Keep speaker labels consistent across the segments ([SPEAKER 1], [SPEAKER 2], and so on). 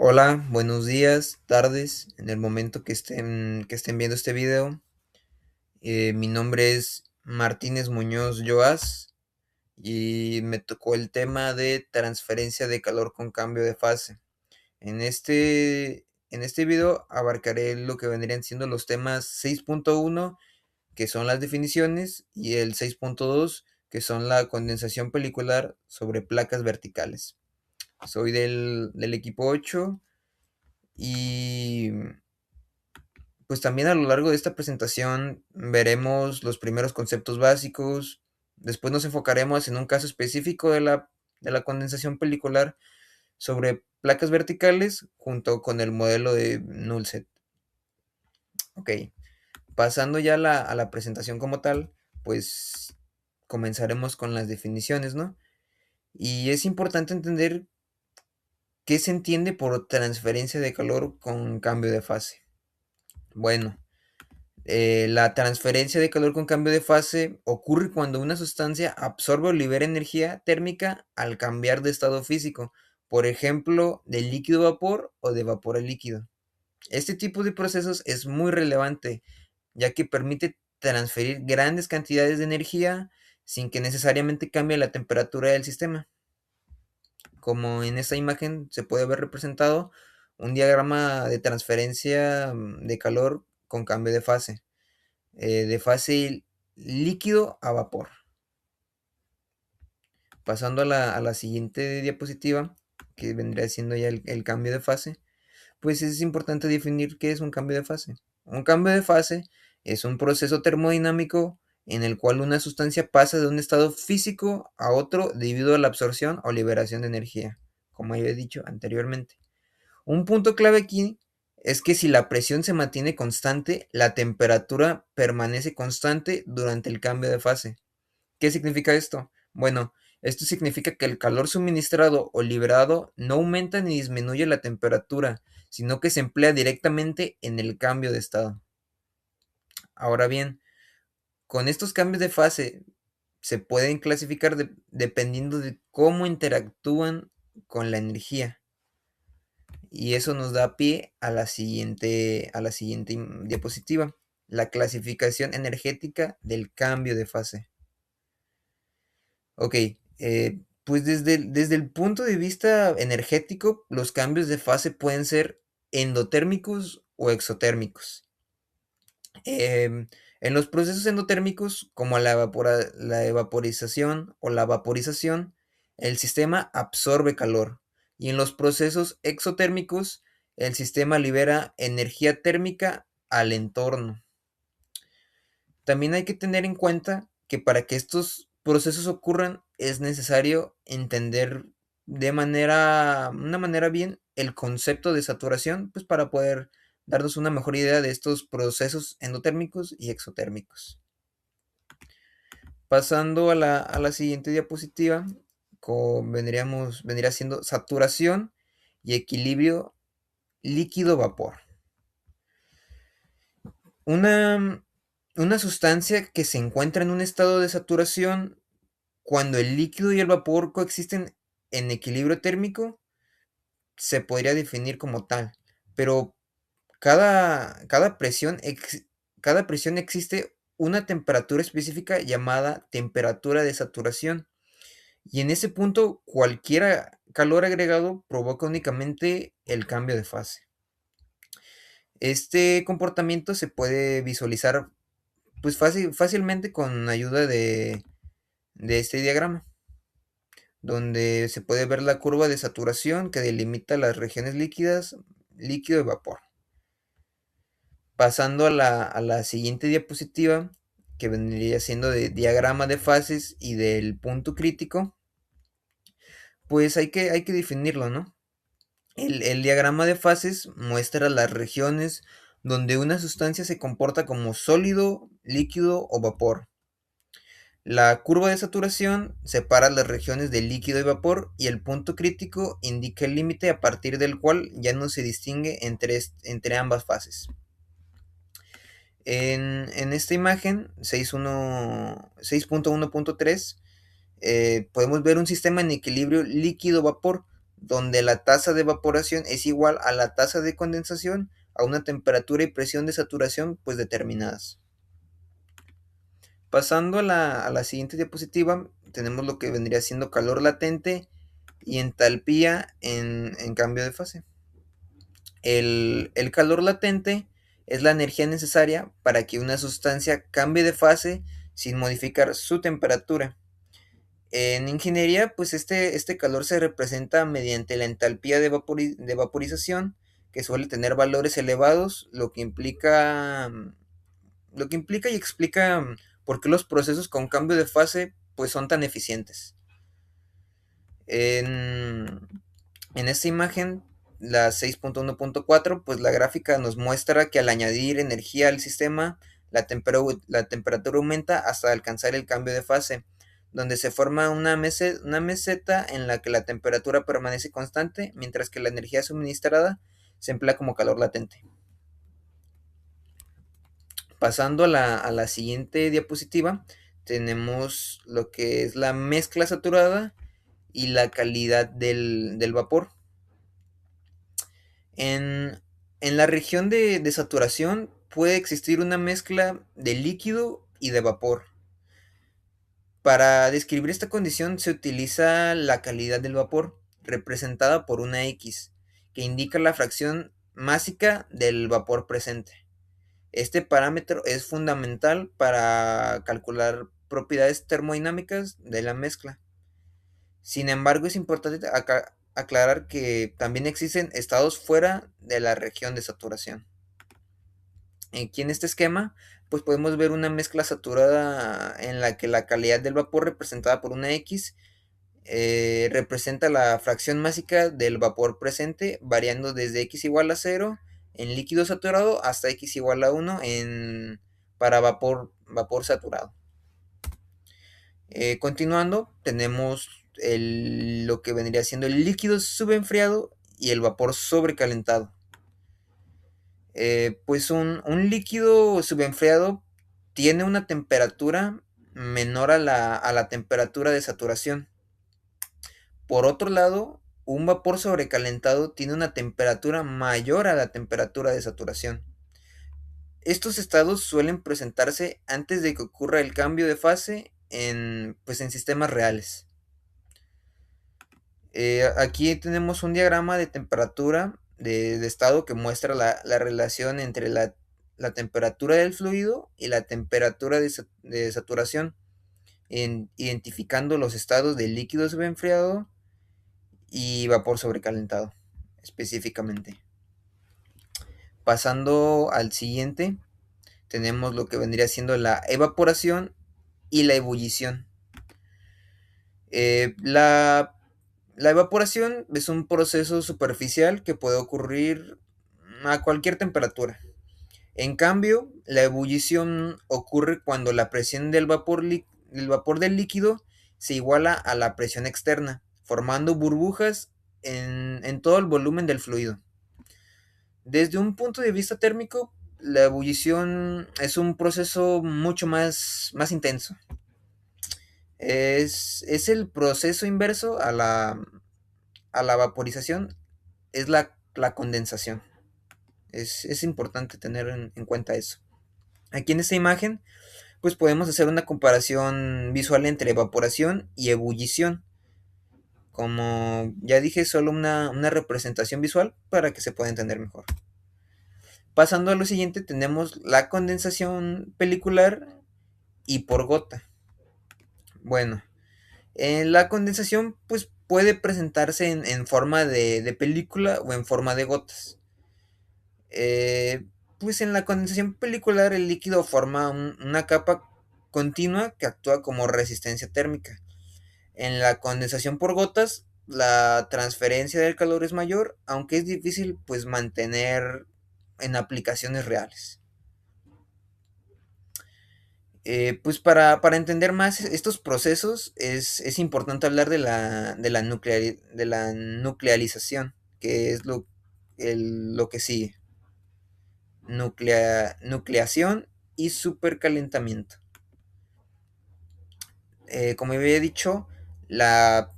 [SPEAKER 1] Hola, buenos días, tardes, en el momento que estén viendo este video. Mi nombre es Martínez Muñoz Joás y me tocó el tema de transferencia de calor con cambio de fase. En este video abarcaré lo que vendrían siendo los temas 6.1, que son las definiciones, y el 6.2, que son la condensación pelicular sobre placas verticales. Soy del equipo 8 y pues también a lo largo de esta presentación veremos los primeros conceptos básicos, después nos enfocaremos en un caso específico de la condensación pelicular sobre placas verticales junto con el modelo de Nullset. Ok, pasando ya a la presentación como tal, pues comenzaremos con las definiciones, ¿no? Y es importante entender qué se entiende por transferencia de calor con cambio de fase. Bueno, la transferencia de calor con cambio de fase ocurre cuando una sustancia absorbe o libera energía térmica al cambiar de estado físico, por ejemplo, de líquido a vapor o de vapor a líquido. Este tipo de procesos es muy relevante, ya que permite transferir grandes cantidades de energía sin que necesariamente cambie la temperatura del sistema. Como en esta imagen se puede ver representado un diagrama de transferencia de calor con cambio de fase líquido a vapor. Pasando a la siguiente diapositiva, que vendría siendo ya el cambio de fase, pues es importante definir qué es un cambio de fase. Un cambio de fase es un proceso termodinámico en el cual una sustancia pasa de un estado físico a otro debido a la absorción o liberación de energía, como ya he dicho anteriormente. Un punto clave aquí es que si la presión se mantiene constante, la temperatura permanece constante durante el cambio de fase. ¿Qué significa esto? Bueno, esto significa que el calor suministrado o liberado no aumenta ni disminuye la temperatura, sino que se emplea directamente en el cambio de estado. Ahora bien, con estos cambios de fase se pueden clasificar dependiendo de cómo interactúan con la energía. Y eso nos da pie a la siguiente diapositiva, la clasificación energética del cambio de fase. Ok, pues desde el punto de vista energético, los cambios de fase pueden ser endotérmicos o exotérmicos. Em, en los procesos endotérmicos, como la evaporización o la vaporización, el sistema absorbe calor. Y en los procesos exotérmicos, el sistema libera energía térmica al entorno. También hay que tener en cuenta que para que estos procesos ocurran es necesario entender una manera bien el concepto de saturación, pues para poder darnos una mejor idea de estos procesos endotérmicos y exotérmicos. Pasando a la siguiente diapositiva, vendría siendo saturación y equilibrio líquido-vapor. Una, una sustancia que se encuentra en un estado de saturación cuando el líquido y el vapor coexisten en equilibrio térmico, se podría definir como tal, pero cada presión existe una temperatura específica llamada temperatura de saturación, y en ese punto cualquier calor agregado provoca únicamente el cambio de fase. Este comportamiento se puede visualizar pues fácilmente con ayuda de este diagrama, donde se puede ver la curva de saturación que delimita las regiones líquidas, líquido y vapor. Pasando a la siguiente diapositiva, que vendría siendo de diagrama de fases y del punto crítico, pues hay que definirlo, ¿no? El diagrama de fases muestra las regiones donde una sustancia se comporta como sólido, líquido o vapor. La curva de saturación separa las regiones de líquido y vapor, y el punto crítico indica el límite a partir del cual ya no se distingue entre ambas fases. En esta imagen 6.1.3 podemos ver un sistema en equilibrio líquido-vapor, donde la tasa de evaporación es igual a la tasa de condensación a una temperatura y presión de saturación pues determinadas. Pasando a la siguiente diapositiva, tenemos lo que vendría siendo calor latente y entalpía en cambio de fase. El calor latente es la energía necesaria para que una sustancia cambie de fase sin modificar su temperatura. En ingeniería, pues este calor se representa mediante la entalpía de vaporización, que suele tener valores elevados, lo que implica y explica por qué los procesos con cambio de fase pues son tan eficientes. En, en esta imagen, la 6.1.4, pues la gráfica nos muestra que al añadir energía al sistema, la temperatura aumenta hasta alcanzar el cambio de fase, donde se forma una meseta en la que la temperatura permanece constante, mientras que la energía suministrada se emplea como calor latente. Pasando a la siguiente diapositiva, tenemos lo que es la mezcla saturada y la calidad del vapor. En la región de saturación puede existir una mezcla de líquido y de vapor. Para describir esta condición se utiliza la calidad del vapor, representada por una X, que indica la fracción másica del vapor presente. Este parámetro es fundamental para calcular propiedades termodinámicas de la mezcla. Sin embargo, es importante aclarar que también existen estados fuera de la región de saturación. Aquí en este esquema, pues podemos ver una mezcla saturada en la que la calidad del vapor representada por una X representa la fracción másica del vapor presente, variando desde X igual a 0 en líquido saturado hasta X igual a 1 para vapor saturado. Continuando, tenemos lo que vendría siendo el líquido subenfriado y el vapor sobrecalentado. Pues un líquido subenfriado tiene una temperatura menor a la temperatura de saturación. Por otro lado, un vapor sobrecalentado tiene una temperatura mayor a la temperatura de saturación. Estos estados suelen presentarse antes de que ocurra el cambio de fase pues en sistemas reales. Aquí tenemos un diagrama de temperatura de estado que muestra la relación entre la temperatura del fluido y la temperatura de saturación, identificando los estados de líquido subenfriado y vapor sobrecalentado específicamente. Pasando al siguiente, tenemos lo que vendría siendo la evaporación y la ebullición. La evaporación es un proceso superficial que puede ocurrir a cualquier temperatura. En cambio, la ebullición ocurre cuando la presión del vapor del líquido se iguala a la presión externa, formando burbujas en todo el volumen del fluido. Desde un punto de vista térmico, la ebullición es un proceso mucho más intenso. Es el proceso inverso a la vaporización, es la condensación. Es importante tener en cuenta eso. Aquí en esta imagen, pues podemos hacer una comparación visual entre evaporación y ebullición. Como ya dije, solo una representación visual para que se pueda entender mejor. Pasando a lo siguiente, tenemos la condensación pelicular y por gota. Bueno, la condensación pues puede presentarse en forma de película o en forma de gotas. Pues en la condensación pelicular el líquido forma una capa continua que actúa como resistencia térmica. En la condensación por gotas, la transferencia del calor es mayor, aunque es difícil pues mantener en aplicaciones reales. Pues para entender más estos procesos es importante hablar de la nuclealización, que es lo que sigue. Nucleación y supercalentamiento. Como había dicho, la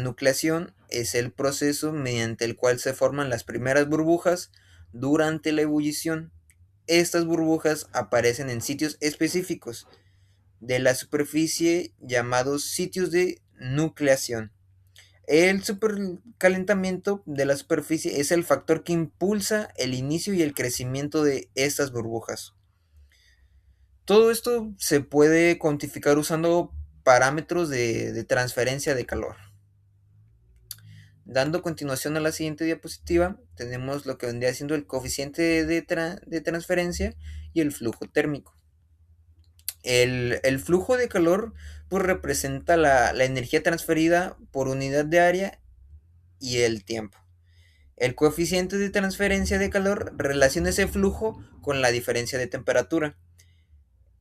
[SPEAKER 1] nucleación es el proceso mediante el cual se forman las primeras burbujas durante la ebullición. Estas burbujas aparecen en sitios específicos de la superficie llamados sitios de nucleación. El supercalentamiento de la superficie es el factor que impulsa el inicio y el crecimiento de estas burbujas. Todo esto se puede cuantificar usando parámetros de transferencia de calor. Dando continuación a la siguiente diapositiva, tenemos lo que vendría siendo el coeficiente de transferencia y el flujo térmico. El flujo de calor pues, representa la energía transferida por unidad de área y el tiempo. El coeficiente de transferencia de calor relaciona ese flujo con la diferencia de temperatura.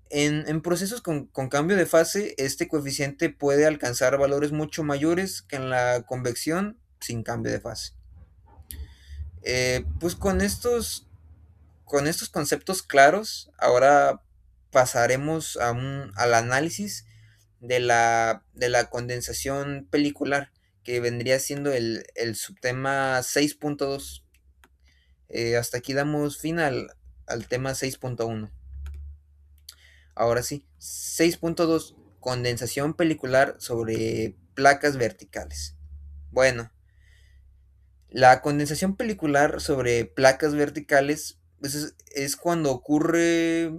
[SPEAKER 1] En procesos con cambio de fase, este coeficiente puede alcanzar valores mucho mayores que en la convección sin cambio de fase. Pues con estos conceptos claros, ahora pasaremos al análisis de la condensación pelicular, que vendría siendo el subtema 6.2. Hasta aquí damos fin al tema 6.1. Ahora sí, 6.2, condensación pelicular sobre placas verticales. Bueno, la condensación pelicular sobre placas verticales pues es cuando ocurre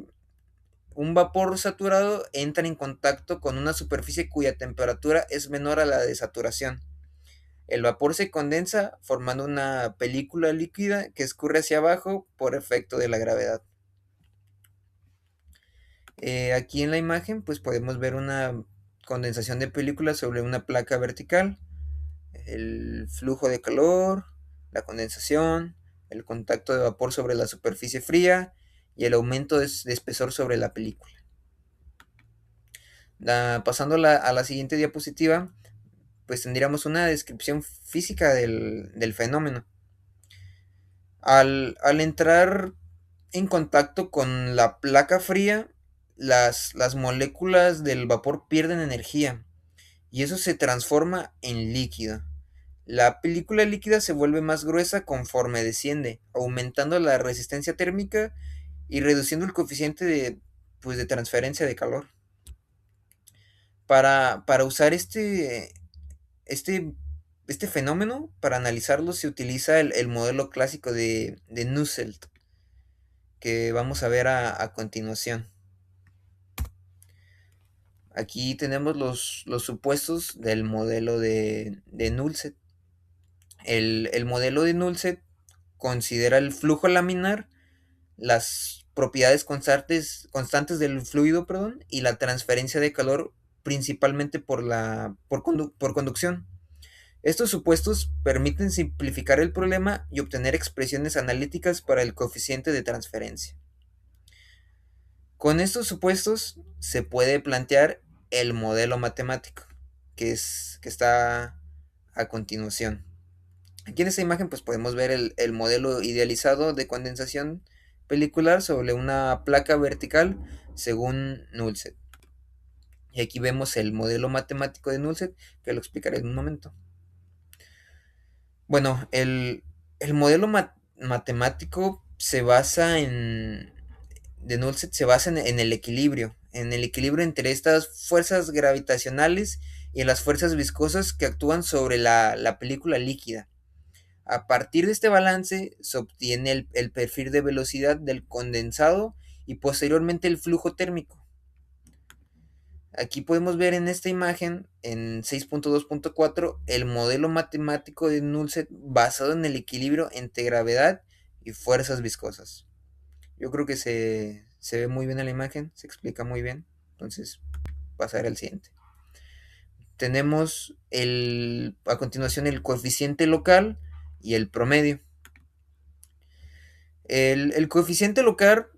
[SPEAKER 1] un vapor saturado entra en contacto con una superficie cuya temperatura es menor a la de saturación. El vapor se condensa formando una película líquida que escurre hacia abajo por efecto de la gravedad. Aquí en la imagen pues podemos ver una condensación de película sobre una placa vertical, el flujo de calor, la condensación, el contacto de vapor sobre la superficie fría y el aumento de espesor sobre la película. Pasando a la siguiente diapositiva, pues tendríamos una descripción física del fenómeno. Al entrar en contacto con la placa fría, las moléculas del vapor pierden energía y eso se transforma en líquido. La película líquida se vuelve más gruesa conforme desciende, aumentando la resistencia térmica y reduciendo el coeficiente pues, de transferencia de calor. Para usar este, este fenómeno, para analizarlo, se utiliza el modelo clásico de Nusselt, que vamos a ver a continuación. Aquí tenemos los supuestos del modelo de Nusselt. El modelo de Nusselt considera el flujo laminar, las propiedades constantes del fluido, perdón, y la transferencia de calor principalmente por conducción. Estos supuestos permiten simplificar el problema y obtener expresiones analíticas para el coeficiente de transferencia. Con estos supuestos se puede plantear el modelo matemático, que está a continuación. Aquí en esta imagen pues podemos ver el modelo idealizado de condensación pelicular sobre una placa vertical según Nusselt. Y aquí vemos el modelo matemático de Nusselt, que lo explicaré en un momento. Bueno, el modelo matemático se basa de Nusselt se basa en el equilibrio entre estas fuerzas gravitacionales y las fuerzas viscosas que actúan sobre la película líquida. A partir de este balance se obtiene el perfil de velocidad del condensado y posteriormente el flujo térmico. Aquí podemos ver en esta imagen, en 6.2.4, el modelo matemático de Nusselt basado en el equilibrio entre gravedad y fuerzas viscosas. Yo creo que se ve muy bien en la imagen, se explica muy bien. Entonces, pasar al siguiente. Tenemos a continuación el coeficiente local y el promedio. El coeficiente local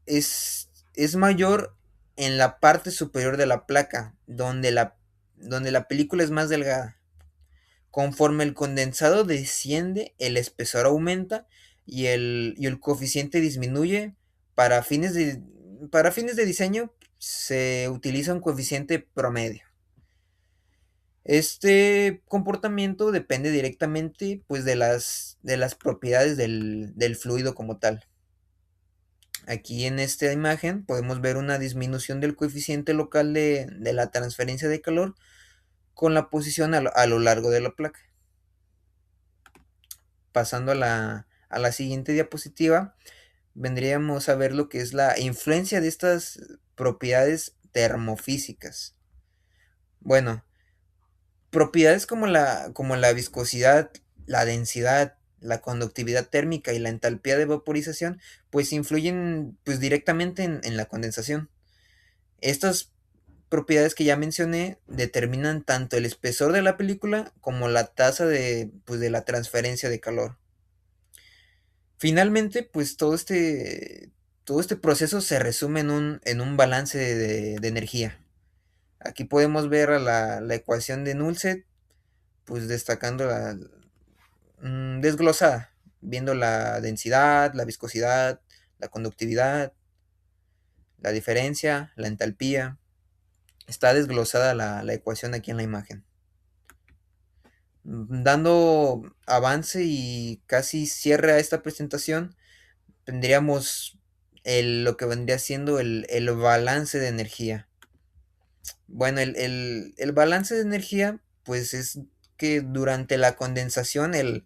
[SPEAKER 1] es mayor en la parte superior de la placa, donde la película es más delgada. Conforme el condensado desciende, el espesor aumenta y el coeficiente disminuye. Para fines de diseño se utiliza un coeficiente promedio. Este comportamiento depende directamente pues de las propiedades del fluido como tal. Aquí en esta imagen podemos ver una disminución del coeficiente local de la transferencia de calor con la posición a lo largo de la placa. Pasando a la siguiente diapositiva, vendríamos a ver lo que es la influencia de estas propiedades termofísicas. Bueno, propiedades como la viscosidad, la densidad, la conductividad térmica y la entalpía de vaporización, pues influyen pues directamente en la condensación. Estas propiedades que ya mencioné determinan tanto el espesor de la película como la tasa de la transferencia de calor. Finalmente, pues todo este proceso se resume en un balance de energía. Aquí podemos ver a la ecuación de Nulset, pues destacando desglosada, viendo la densidad, la viscosidad, la conductividad, la diferencia, la entalpía. Está desglosada la ecuación aquí en la imagen. Dando avance y casi cierre a esta presentación, tendríamos lo que vendría siendo el balance de energía. Bueno, el balance de energía, pues es que durante la condensación el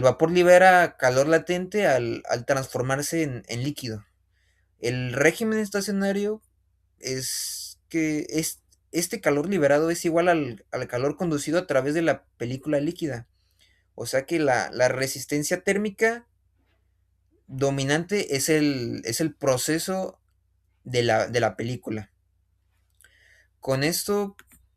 [SPEAKER 1] vapor libera calor latente al transformarse en líquido. El régimen estacionario es que este calor liberado es igual al calor conducido a través de la película líquida. O sea que la resistencia térmica dominante es el proceso de la película. Con esto,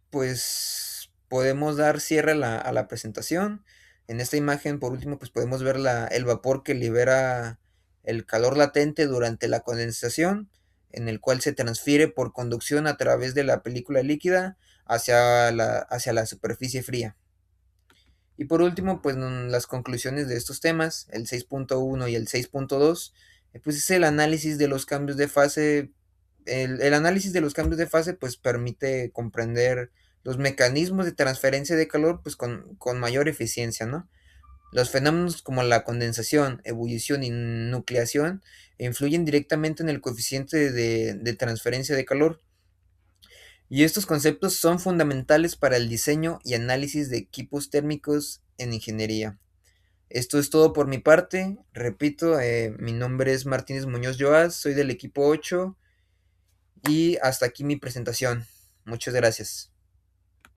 [SPEAKER 1] pues podemos dar cierre a la presentación. En esta imagen, por último, pues podemos ver el vapor que libera el calor latente durante la condensación, en el cual se transfiere por conducción a través de la película líquida hacia la superficie fría. Y por último, pues las conclusiones de estos temas, el 6.1 y el 6.2, pues es el análisis de los cambios de fase. El análisis de los cambios de fase pues permite comprender los mecanismos de transferencia de calor pues con mayor eficiencia, ¿no? Los fenómenos como la condensación, ebullición y nucleación influyen directamente en el coeficiente de transferencia de calor. Y estos conceptos son fundamentales para el diseño y análisis de equipos térmicos en ingeniería. Esto es todo por mi parte. Repito, mi nombre es Martínez Muñoz Joás, soy del equipo 8 y hasta aquí mi presentación. Muchas gracias.